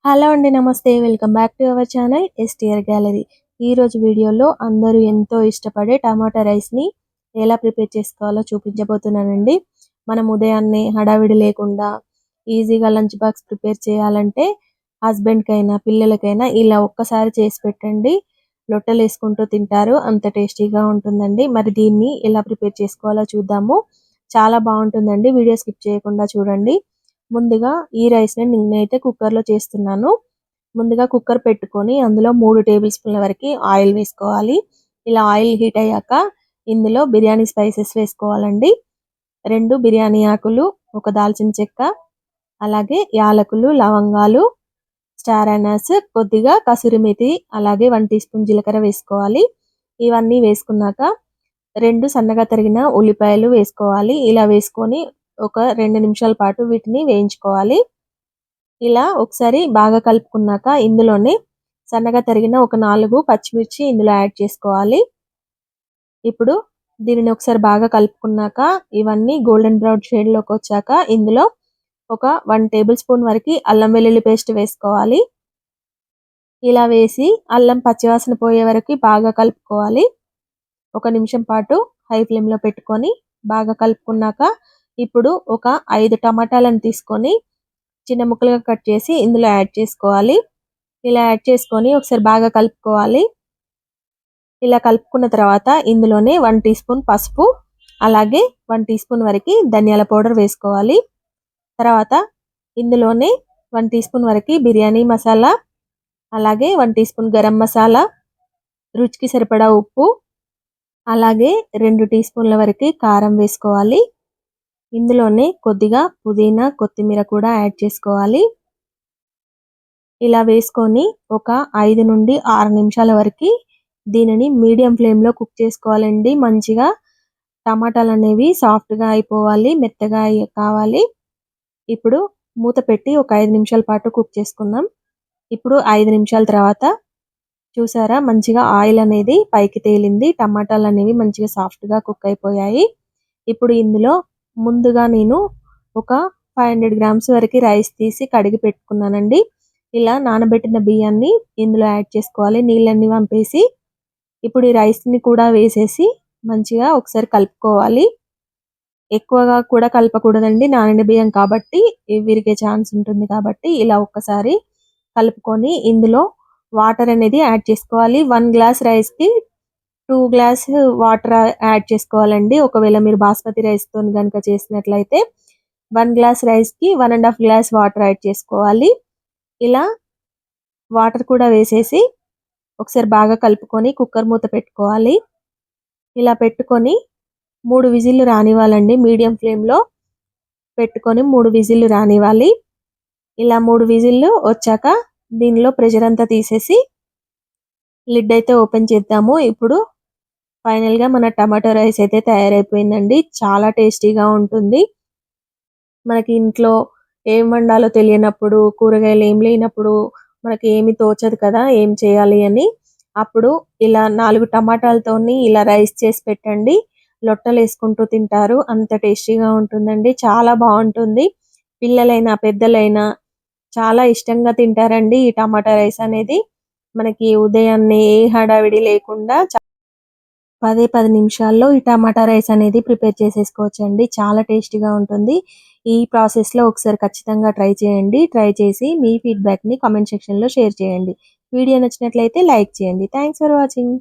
Hello అండి. నమస్తే. Welcome back to our channel STR gallery. ఈరోజు వీడియోలో అందరూ ఎంతో ఇష్టపడే టమాటా రైస్ని ఎలా ప్రిపేర్ చేసుకోవాలో చూపించబోతున్నానండి. మనం ఉదయాన్నే హడావిడి లేకుండా ఈజీగా లంచ్ బాక్స్ ప్రిపేర్ చేయాలంటే హస్బెండ్కైనా పిల్లలకైనా ఇలా ఒక్కసారి చేసి పెట్టండి. లొట్టలు వేసుకుంటూ తింటారు. అంత టేస్టీగా ఉంటుందండి. మరి దీన్ని ఎలా ప్రిపేర్ చేసుకోవాలో చూద్దాము. చాలా బాగుంటుందండి. వీడియో స్కిప్ చేయకుండా చూడండి. ముందుగా ఈ రైస్‌ని నేనైతే కుక్కర్‌లో చేస్తున్నాను. ముందుగా కుక్కర్ పెట్టుకొని అందులో 3 టేబుల్ స్పూన్ల వరకు ఆయిల్ వేసుకోవాలి. ఇలా ఆయిల్ హీట్ అయ్యాక ఇందులో బిర్యానీ స్పైసెస్ వేసుకోవాలండి. 2 బిర్యానీ ఆకులు, ఒక దాల్చిన చెక్క, అలాగే యాలకులు, లవంగాలు, స్టార్ అనాస్, కొద్దిగా కసూరి మేతి, అలాగే 1 టీ స్పూన్ జీలకర్ర వేసుకోవాలి. ఇవన్నీ వేసుకున్నాక 2 సన్నగా తరిగిన ఉల్లిపాయలు వేసుకోవాలి. ఇలా వేసుకొని ఒక 2 నిమిషాల పాటు వీటిని వేయించుకోవాలి. ఇలా ఒకసారి బాగా కలుపుకున్నాక ఇందులోనే సన్నగా తరిగిన ఒక 4 పచ్చిమిర్చి ఇందులో యాడ్ చేసుకోవాలి. ఇప్పుడు దీనిని ఒకసారి బాగా కలుపుకున్నాక ఇవన్నీ గోల్డెన్ బ్రౌన్ షేడ్‌లోకి వచ్చాక ఇందులో ఒక 1 టేబుల్ స్పూన్ వరకు అల్లం వెల్లుల్లి పేస్ట్ వేసుకోవాలి. ఇలా వేసి అల్లం పచ్చివాసన పోయే వరకు బాగా కలుపుకోవాలి. ఒక నిమిషం పాటు హై ఫ్లేమ్‌లో పెట్టుకొని బాగా కలుపుకున్నాక ఇప్పుడు ఒక 5 టమాటాలను తీసుకొని చిన్న ముక్కలుగా కట్ చేసి ఇందులో యాడ్ చేసుకోవాలి. ఇలా యాడ్ చేసుకొని ఒకసారి బాగా కలుపుకోవాలి. ఇలా కలుపుకున్న తర్వాత ఇందులోనే 1 టీ స్పూన్ పసుపు, అలాగే 1 టీ స్పూన్ వరకు ధనియాల పౌడర్ వేసుకోవాలి. తర్వాత ఇందులోనే 1 టీ స్పూన్ వరకు బిర్యానీ మసాలా, అలాగే 1 టీ స్పూన్ గరం మసాలా, రుచికి సరిపడా ఉప్పు, అలాగే 2 టీ స్పూన్ల వరకు కారం వేసుకోవాలి. ఇందులోనే కొద్దిగా పుదీనా, కొత్తిమీర కూడా యాడ్ చేసుకోవాలి. ఇలా వేసుకొని ఒక 5 నుండి 6 నిమిషాల వరకు దీనిని మీడియం ఫ్లేమ్‌లో కుక్ చేసుకోవాలండి. మంచిగా టమాటాలు అనేవి సాఫ్ట్‌గా అయిపోవాలి, మెత్తగా కావాలి. ఇప్పుడు మూత పెట్టి ఒక 5 నిమిషాల పాటు కుక్ చేసుకుందాం. ఇప్పుడు 5 నిమిషాల తర్వాత చూసారా మంచిగా ఆయిల్ అనేది పైకి తేలింది. టమాటాలు అనేవి మంచిగా సాఫ్ట్‌గా కుక్ అయిపోయాయి. ఇప్పుడు ఇందులో ముందుగా నేను ఒక 500 గ్రామ్స్ వరకు రైస్ తీసి కడిగి పెట్టుకున్నానండి. ఇలా నానబెట్టిన బియ్యాన్ని ఇందులో యాడ్ చేసుకోవాలి. నీళ్ళన్నీ వంపేసి ఇప్పుడు ఈ రైస్‌ని కూడా వేసేసి మంచిగా ఒకసారి కలుపుకోవాలి. ఎక్కువగా కూడా కలపకూడదండి. నానిన బియ్యం కాబట్టి విరిగే ఛాన్స్ ఉంటుంది కాబట్టి ఇలా ఒక్కసారి కలుపుకొని ఇందులో వాటర్ అనేది యాడ్ చేసుకోవాలి. 1 గ్లాస్ రైస్‌కి 2 గ్లాస్ వాటర్ యాడ్ చేసుకోవాలండి. ఒకవేళ మీరు బాస్మతి రైస్‌తోని గనుక చేసినట్లయితే 1 గ్లాస్ రైస్‌కి 1 ½ గ్లాస్ వాటర్ యాడ్ చేసుకోవాలి. ఇలా వాటర్ కూడా వేసేసి ఒకసారి బాగా కలుపుకొని కుక్కర్ మూత పెట్టుకోవాలి. ఇలా పెట్టుకొని 3 విజిల్లు రానివ్వాలండి. మీడియం ఫ్లేమ్‌లో పెట్టుకొని 3 విజిల్లు రానివ్వాలి. ఇలా 3 విజిల్లు వచ్చాక దీనిలో ప్రెషర్ అంతా తీసేసి లిడ్ అయితే ఓపెన్ చేద్దాము. ఇప్పుడు ఫైనల్‌గా మన టమాటో రైస్ అయితే తయారైపోయిందండి. చాలా టేస్టీగా ఉంటుంది. మనకి ఇంట్లో ఏం వండాలో తెలియనప్పుడు, కూరగాయలు ఏం లేనప్పుడు మనకి ఏమి తోచదు కదా! ఏం చేయాలి అని. అప్పుడు ఇలా 4 టమాటాలతోని ఇలా రైస్ చేసి పెట్టండి. లొట్టలేసుకుంటూ తింటారు. అంత టేస్టీగా ఉంటుందండి. చాలా బావుంటుంది. పిల్లలైనా, పెద్దలైనా చాలా ఇష్టంగా తింటారండి ఈ టమాటా రైస్ అనేది. మనకి ఉదయాన్నే ఏ హడావిడి లేకుండా 10 నిమిషాల్లో ఈ టమాటా రైస్ అనేది ప్రిపేర్ చేసేసుకోవచ్చండి. చాలా టేస్టీగా ఉంటుంది. ఈ ప్రాసెస్‌లో ఒకసారి ఖచ్చితంగా ట్రై చేయండి. ట్రై చేసి మీ ఫీడ్‌బ్యాక్‌ని కామెంట్ సెక్షన్‌లో షేర్ చేయండి. వీడియో నచ్చినట్లయితే లైక్ చేయండి. Thanks for watching.